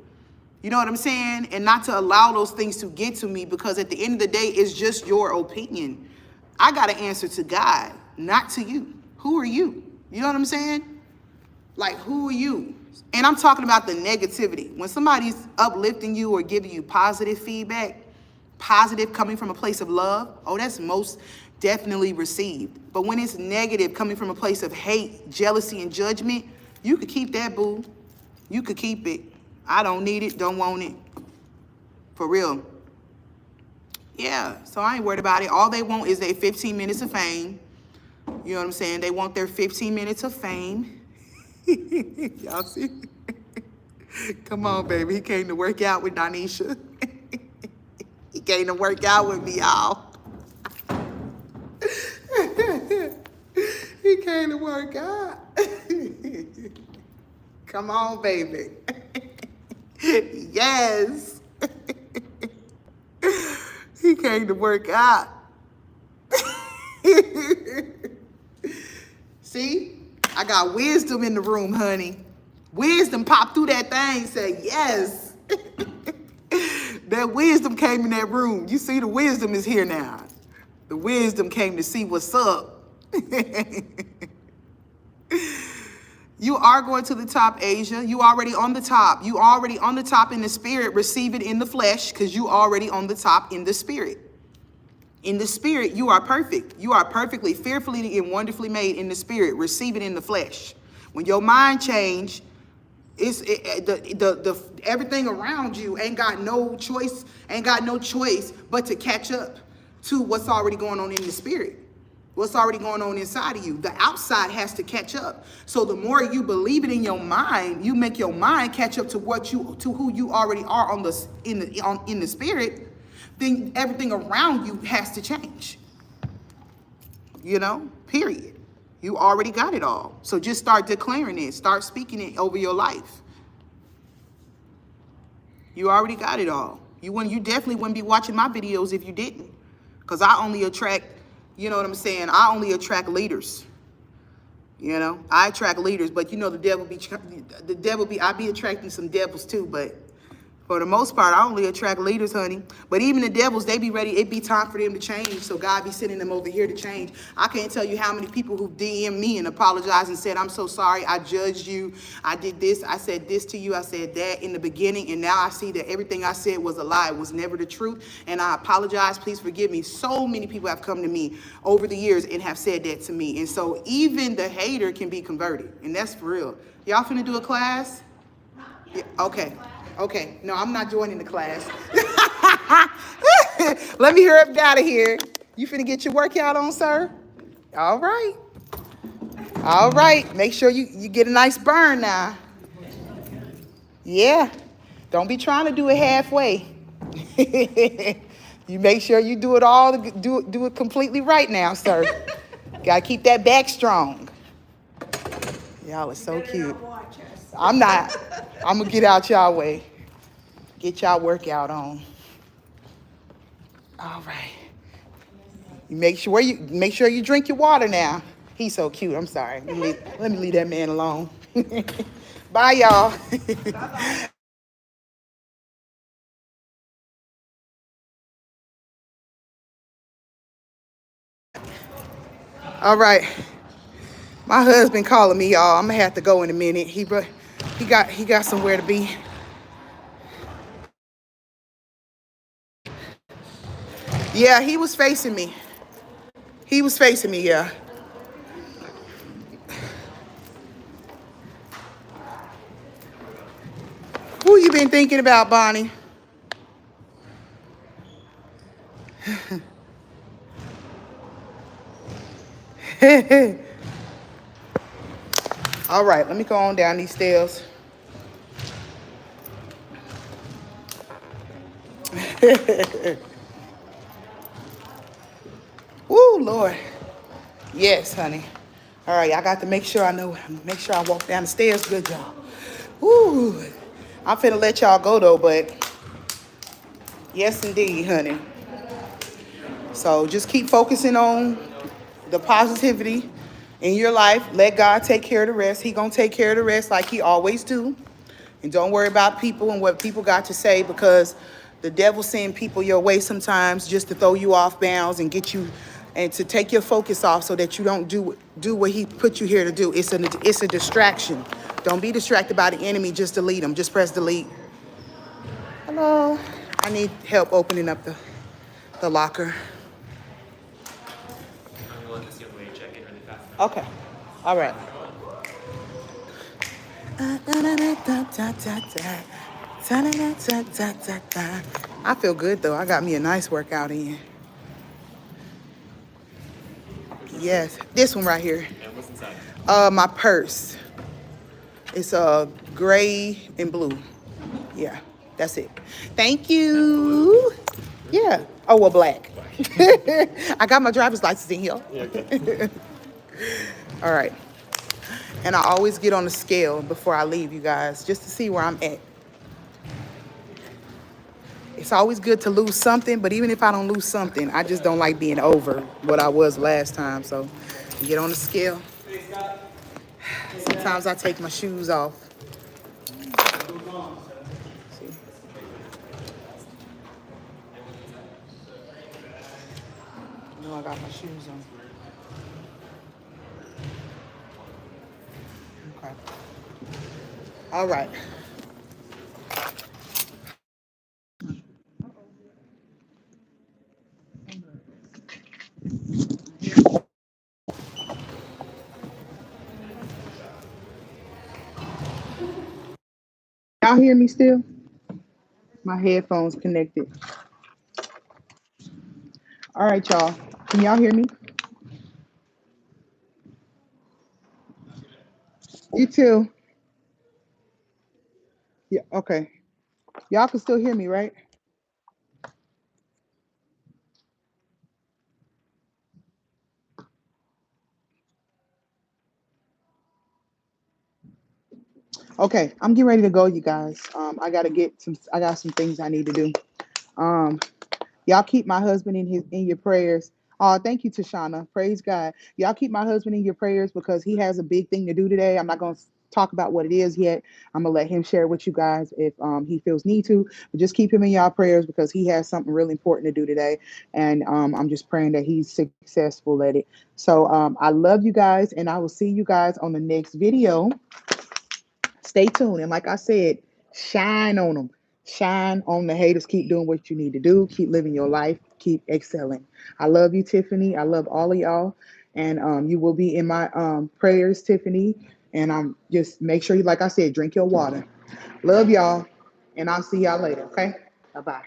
A: You know what I'm saying? And not to allow those things to get to me, because at the end of the day, it's just your opinion. I got to answer to God, not to you. Who are you? You know what I'm saying? Like, who are you? And I'm talking about the negativity. When somebody's uplifting you or giving you positive feedback, positive coming from a place of love, oh, that's most definitely received. But when it's negative coming from a place of hate, jealousy, and judgment, you could keep that, boo. You could keep it. I don't need it, don't want it. For real. Yeah, so I ain't worried about it. All they want is their 15 minutes of fame. You know what I'm saying? They want their 15 minutes of fame. Y'all see? Come on, baby. He came to work out with Donisha. He came to work out with me, y'all. He came to work out. Come on, baby. Yes. He came to work out. See? I got wisdom in the room, honey. Wisdom popped through that thing, said yes. That wisdom came in that room. You see, the wisdom is here now. The wisdom came to see what's up. You are going to the top, Asia. You already on the top. You already on the top in the spirit. Receive it in the flesh, because you already on the top in the spirit. In the spirit, you are perfect. You are perfectly, fearfully, and wonderfully made in the spirit. Receive it in the flesh. When your mind change, everything around you ain't got no choice but to catch up to what's already going on in the spirit. What's already going on inside of you. The outside has to catch up. So the more you believe it in your mind, you make your mind catch up to who you already are in the spirit, then everything around you has to change. You know, period. You already got it all. So just start declaring it. Start speaking it over your life. You already got it all. You definitely wouldn't be watching my videos if you didn't. Because I only attract, you know what I'm saying? I only attract leaders. You know, I attract leaders, but you know I be attracting some devils too, but for the most part, I only attract leaders, honey. But even the devils, they be ready. It be time for them to change. So God be sending them over here to change. I can't tell you how many people who DM me and apologized and said, I'm so sorry. I judged you. I did this. I said this to you. I said that in the beginning. And now I see that everything I said was a lie. It was never the truth. And I apologize. Please forgive me. So many people have come to me over the years and have said that to me. And so even the hater can be converted. And that's for real. Y'all finna do a class? Yeah, okay. Okay. No, I'm not joining the class. Let me hurry up out of here. You finna get your workout on, sir? All right. All right. Make sure you get a nice burn now. Yeah. Don't be trying to do it halfway. You make sure you do it all, do it completely right now, sir. Gotta keep that back strong. Y'all are so cute. I'm not. I'm gonna get out y'all way. Get y'all workout on. All right. You make sure you drink your water now. He's so cute. I'm sorry. Let me leave that man alone. Bye, y'all. Bye-bye. All right. My husband calling me, y'all. I'm gonna have to go in a minute. He got somewhere to be. Yeah, he was facing me. He was facing me, yeah. Who you been thinking about, Bonnie? All right, let me go on down these stairs. Woo, Lord. Yes, honey. All right, I got to make sure I walk down the stairs good, y'all. Woo. I'm finna let y'all go though, but yes, indeed, honey. So just keep focusing on the positivity in your life. Let God take care of the rest. He gonna take care of the rest like he always do. And don't worry about people and what people got to say, because the devil send people your way sometimes just to throw you off bounds and get you and to take your focus off so that you don't do what he put you here to do. It's a distraction. Don't be distracted by the enemy. Just delete them. Just press delete. Hello. I need help opening up the locker.
C: I'm gonna let this young lady check in really fast.
A: Okay. All right. I feel good though. I got me a nice workout in. Yes, this one right here.
C: And what's inside?
A: My purse. It's gray and blue. Yeah, that's it. Thank you. Yeah. Oh, well, black. I got my driver's license in here.
C: Yeah, okay.
A: All right. And I always get on the scale before I leave, you guys, just to see where I'm at. It's always good to lose something, but even if I don't lose something, I just don't like being over what I was last time. So get on the scale. Sometimes I take my shoes off. See? No, I got my shoes on. Okay. All right. Y'all hear me still? My headphones connected. All right, y'all. Can y'all hear me? You too. Yeah, okay. Y'all can still hear me, right? Okay, I'm getting ready to go, you guys. I got some things I need to do. Um, Y'all keep my husband in your prayers. Oh, thank you, Tashana. Praise God. Y'all keep my husband in your prayers because he has a big thing to do today. I'm not gonna talk about what it is yet. I'm gonna let him share with you guys if he feels need to. But just keep him in y'all prayers because he has something really important to do today, and I'm just praying that he's successful at it. So I love you guys, and I will see you guys on the next video. Stay tuned. And like I said, shine on them. Shine on the haters. Keep doing what you need to do. Keep living your life. Keep excelling. I love you, Tiffany. I love all of y'all. And you will be in my prayers, Tiffany. And just make sure you, like I said, drink your water. Love y'all. And I'll see y'all later. Okay? Bye bye.